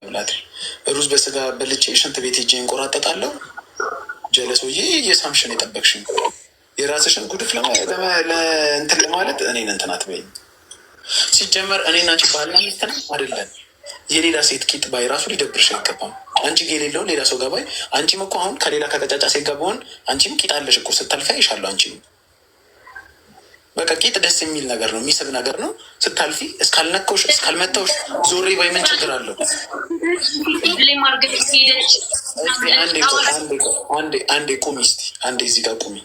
ብላት ሩዝ በስጋ በልቼ ሽንት ቤት ሄጄ እንቆራጠጣለሁ። ጀለሶዬ የሳምሽን የጠበቅሽን የራስሽን ጉድፍ እንትን ለማለት እኔን እንትን አትበይኝ። ሲጀመር እኔና አንቺ ባህልና ሚስት ነን አይደለን? የሌላ ሴት ቂጥ ባይ ራሱ ሊደብርሽ አይገባም። አንቺ የሌለውን ሌላ ሰው ገባይ። አንቺም እኮ አሁን ከሌላ ከቀጫጫ ሴት ጋር ብሆን አንቺም ቂጥ አለሽ እኮ ስታልፊ አይሻለሁ። አንቺም በቃ ቂጥ ደስ የሚል ነገር ነው፣ የሚስብ ነገር ነው። ስታልፊ እስካልነካውሽ እስካልመታውሽ ዞሬ ባይ ምን ችግር አለው? አንዴ ቁሚ እስኪ፣ አንዴ እዚህ ጋር ቁሚ።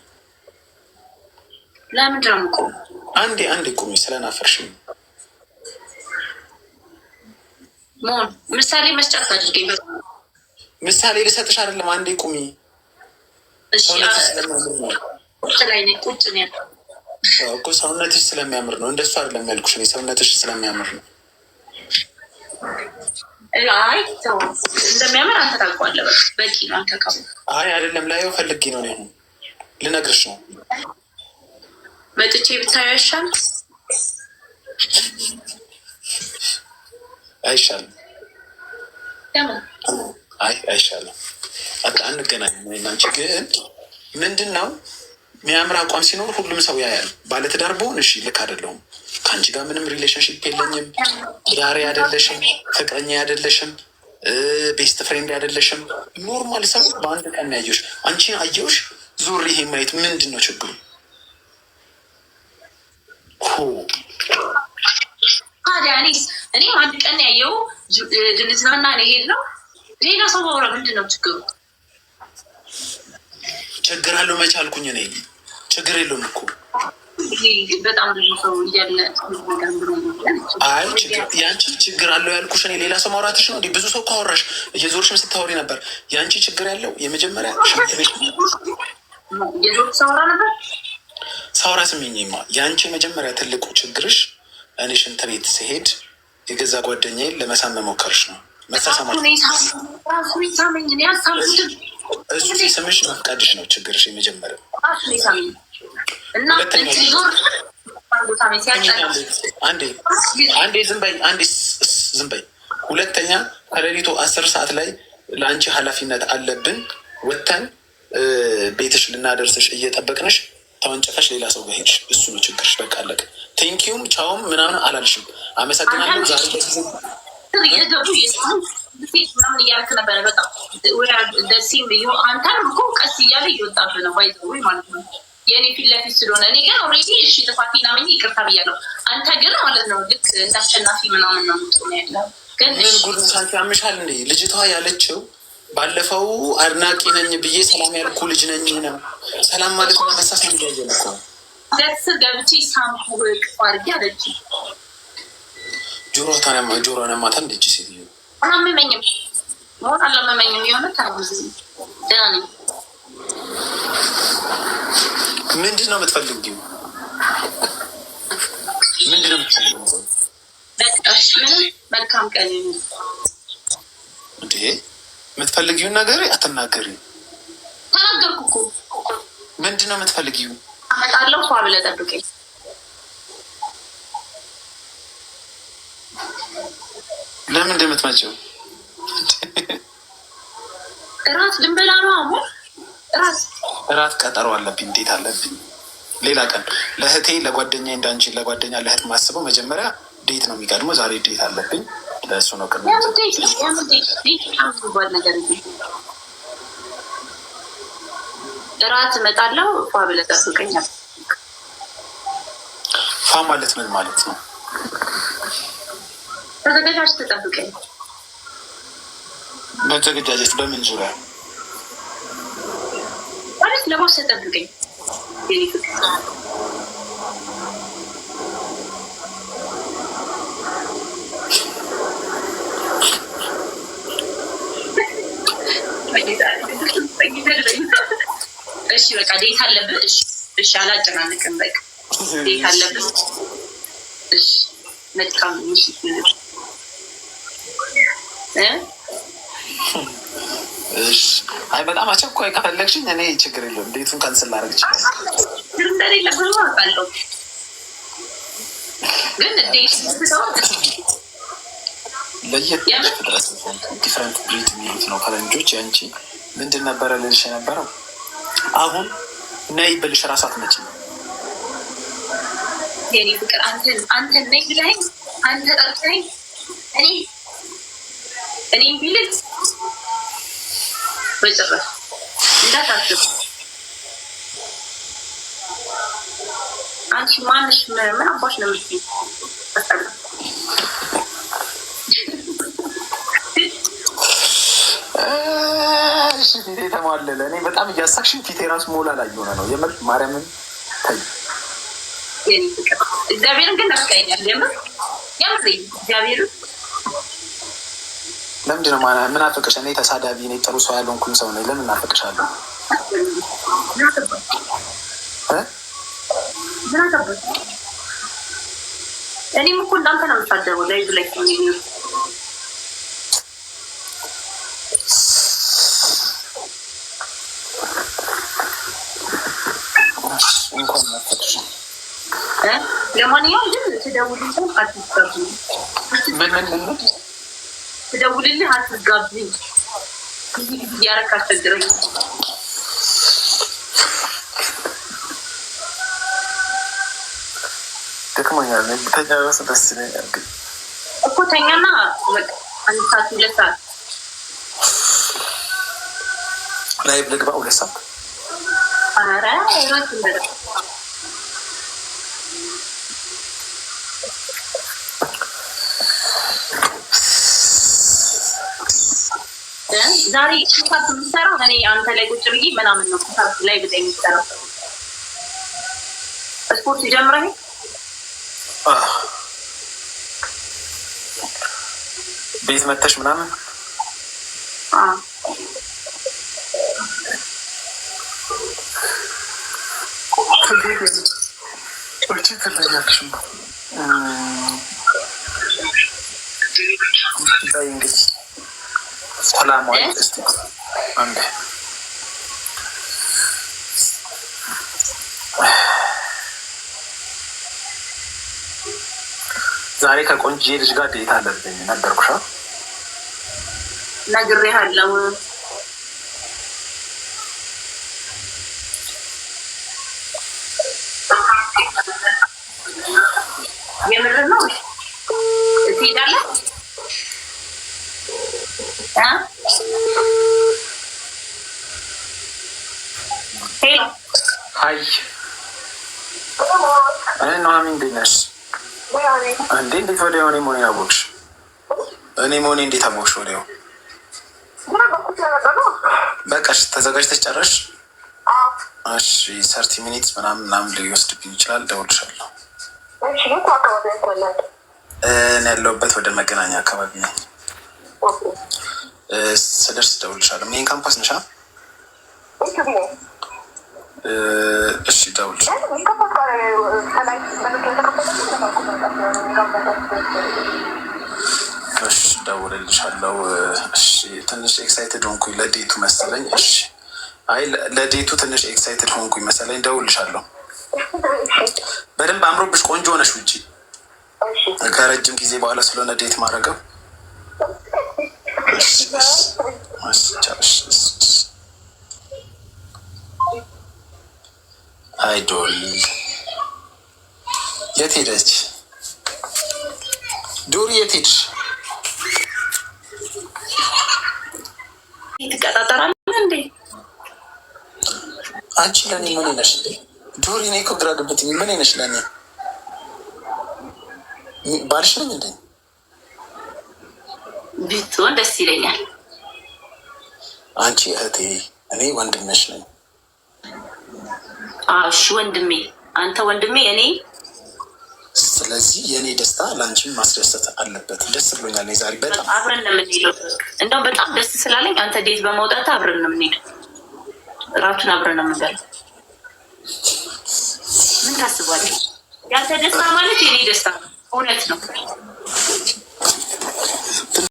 አንዴ ቁሚ፣ ስለናፈርሽ ምሳሌ መስጫት አድርገኝ። ምሳሌ ልሰጥሽ አይደለም። አንዴ ቁሚ። ሰውነትሽ ስለሚያምር ነው። እንደሱ አይደለም ያልኩሽ፣ ሰውነትሽ ስለሚያምር ነው። አይ እንደሚያምር አንተ ታውቀዋለህ። በቂ ነው። አንተ አይ አይደለም፣ ላየው ፈልጌ ነው። አሁን ልነግርሽ ነው። መጥቼ ብታየው አይሻልም? አይሻልም? አይ አይሻልም። አንገናኝም። አንቺ ግን ምንድን ነው የሚያምር አቋም ሲኖር ሁሉም ሰው ያያል። ባለትዳር በሆን እሺ ልክ አይደለሁም። ከአንቺ ጋር ምንም ሪሌሽንሽፕ የለኝም። ዳሬ አይደለሽም፣ ፍቅረኛ አይደለሽም፣ ቤስት ፍሬንድ አይደለሽም። ኖርማል ሰው በአንድ ቀን ያየሁሽ፣ አንቺን አየሁሽ፣ ዙር ይሄ ማየት ምንድን ነው ችግሩ? እኔ አንድ ቀን ያየው ልንዝናና ሄድ ነው። ሌላ ሰው ባወራ ምንድን ነው ችግሩ? ችግር አለው መቻልኩኝ እኔ ችግር የለውም እኮ በጣም ብዙ ሰው እያለ አይ ያንቺ ችግር አለው ያልኩሽ እኔ ሌላ ሰው ማውራትሽ ነው እንዴ? ብዙ ሰው ካወራሽ እየዞርሽም ስታወሪ ነበር። ያንቺ ችግር ያለው የመጀመሪያ ሳውራ ነበር። ሳውራ ስሚኝማ፣ ያንቺ የመጀመሪያ ትልቁ ችግርሽ እኔ ሽንት ቤት ስሄድ የገዛ ጓደኛዬን ለመሳም መሞከርሽ ነው። መሳሳማችሁ እሱ ስምሽ መፍቀድሽ ነው ችግርሽ የመጀመሪያው። አንዴ ዝም በይ። ሁለተኛ ከሌሊቱ 10 ሰዓት ላይ ለአንቺ ኃላፊነት አለብን። ወተን ቤትሽ ልናደርስሽ እየጠበቅንሽ ተወንጨፈሽ ሌላ ሰው ጋር ሄድሽ። እሱ ነው ችግርሽ። በቃ አለቀ። ቴንኪዩም ቻውም ምናምን አላልሽም። አመሰግናለሁ ዛሬ ምናምን እያልክ ነበረ። በጣም ደሲም አንተም እኮ ቀስ እያለ እየወጣብህ ነው ባይዘወይ ማለት ነው። የእኔ ፊት ለፊት ስለሆነ እኔ ግን ኦልሬዲ እሺ ጥፋቴን አምኜ ይቅርታ ብያለሁ። አንተ ግን ማለት ነው ልክ እንደ አሸናፊ ምናምን ነው የምትሆነው ያለው። ግን ምን ጉድ ሳንቺ ያምሻል እንዴ? ልጅቷ ያለችው ባለፈው አድናቂ ነኝ ብዬ ሰላም ያልኩ ልጅ ነኝ ነው። ሰላም ማለት ነው መሳሳት ይያየ ነው እኮ ደስ ገብቼ ሳምኩ ቅፍ አድርጌ አለች። ጆሮዋን ማታ እንደች ሴትዮ አላመመኝም። ሞት አላመመኝም። የሆነ ታውዝ ደህና ነኝ። ምንድን ነው የምትፈልጊው? ምንድን ነው የምትፈልጊው? በቃሽ። ምንም መልካም ቀን እንዴ። የምትፈልጊውን ነገር አትናገሪ። ተናገርኩ እኮ። ምንድን ነው የምትፈልጊው? አመጣለሁ ፏ ብለህ ጠብቀኝ። ለምን እንደምትመጪው? እራት ልንበላ ነው። አሁን እራት ቀጠሮ አለብኝ። እንዴት አለብኝ? ሌላ ቀን ለእህቴ ለጓደኛ እንዳንቺ ለጓደኛ ለእህት ማስበው መጀመሪያ ዴት ነው የሚቀድመው። ዛሬ ዴት አለብኝ። ለእሱ ነው ቅድመ ነገር እራት እመጣለሁ ፏ ብለህ ጠብቀኝ። ፏ ማለት ምን ማለት ነው? ተዘጋጅ ተጠብቀኝ። መዘገጃጀት በምን ዙሪያ ማለት? ለቦስ ተጠብቀኝ። እሺ በቃ ዴት አለብህ። እሺ አላጨናንቅም። በቃ ዴት አለብህ። እሺ መልካም ምሽት። አይ በጣም አስቸኳይ ከፈለግሽኝ እኔ ችግር የለውም። ቤቱን ካንስል ላደርግ ይችላል። እንደሌለ ብዙ አውቃለሁ፣ ግን ለየት ድረስ ዲፍረንት ብሪድ የሚሉት ነው ፈረንጆች። ያንቺ ምንድን ነበረ ልልሽ የነበረው? አሁን ነይ ብልሽ ራሱ አትመጪም። የኔ ፍቅር አንተን ነይ ብለኸኝ አንተ ጠርተኸኝ እኔ ቢልል በጭራሽ እንዳታስብ። አንቺ ማንሽ? ምን አባሽ ነው የምትይው? ፊቴ የተሟለለ እኔ በጣም እያሳክሽን ፊቴ ራሱ ሞላ ላይ የሆነ ነው የምር ማርያምን ታይ። እግዚአብሔርን ግን ናፍቀኸኛል የምር እግዚአብሔርን። ለምንድን ነው ምን አፈቅሽ? እኔ ተሳዳቢ እኔ ጥሩ ሰው ያልሆንኩኝ ሰው ነኝ። ለምን እናፈቅሻለሁ? እኔም እኮ እንዳንተ ነው የምታደረው ላይ ብላይ እንኳን ናፈቅሽ። ለማንኛውም ግን ትደውልልህ አትጋብኝ፣ ትደውልልህ አትጋብኝ። እያረክ አስቸግረኝ ደክሞኛል። ብተኛ ራሱ ደስ ይለኛል። ግን እኮ ተኛና አንድ ሰዓት 2 ሰዓት ላይቭ ልግባ 2 ሰዓት። ኧረ ራት እንደደ ዛሬ ሽፋት የምሰራው እኔ አንተ ላይ ቁጭ ብዬ ምናምን ነው ላይ ብጠ የሚሰራው ስፖርት ጀምረኝ ቤት መተሽ ምናምን ትለያለሽ። እንግዲህ ሰላም እስቲ አንዴ ዛሬ ከቆንጆ ልጅ ጋር ዴት አለብኝ ነገርኩሽ። ነግሬሃለሁ። የምር ነው። ትሄዳለህ? ሄሎ ሀይ እኔ ኑሐሚን እንዴት ነሽ? እንዴት ወዲያው እኔ መሆኔን አወቅሽ? እኔ መሆኔ እንዴት አወቅሽ ወዲያው? በቃሽ ተዘጋጅተሽ ጨረሽ? እሺ 30 ሚኒትስ ምናምን ሊወስድብኝ ይችላል። እደውልልሻለሁ። እኔ ያለሁበት ወደ መገናኛ አካባቢ ነኝ። ስደርስ እደውልልሻለሁ። ሜን ካምፓስ ነሻ? እሺ እደውልልሻለሁ። እሺ እደውልልሻለሁ። እሺ ትንሽ ኤክሳይትድ ሆንኩኝ ለዴቱ መሰለኝ። እሺ አይ ለዴቱ ትንሽ ኤክሳይትድ ሆንኩኝ መሰለኝ። እደውልልሻለሁ። በደንብ አምሮብሽ ቆንጆ ሆነሽ ውጪ። ከረጅም ጊዜ በኋላ ስለሆነ ዴት ማድረገው። አይዶል የት ሄደች? ዱሪ የት ሄድሽ? ትቀጣጠራለህ እንዴ? አንቺ ለእኔ ምን ነሽ? ዱሪ እኔ እኮ ግራ ገብቶኝ ምን ነሽ ለእኔ? ባልሽ ነኝ እንዴ? ብትሆን ደስ ይለኛል። አንቺ እህቴ፣ እኔ ወንድምሽ ነኝ። እሺ ወንድሜ፣ አንተ ወንድሜ፣ እኔ። ስለዚህ የእኔ ደስታ ለአንቺን ማስደሰት አለበት። ደስ ብሎኛል። እኔ ዛሬ በጣም አብረን ነው የምንሄደው። እንደውም በጣም ደስ ስላለኝ አንተ ዴት በመውጣት አብረን ነው የምንሄደው። እራቱን አብረን ነው የምንበላው። ምን ታስባለህ? ያንተ ደስታ ማለት የኔ ደስታ ነው። እውነት ነው።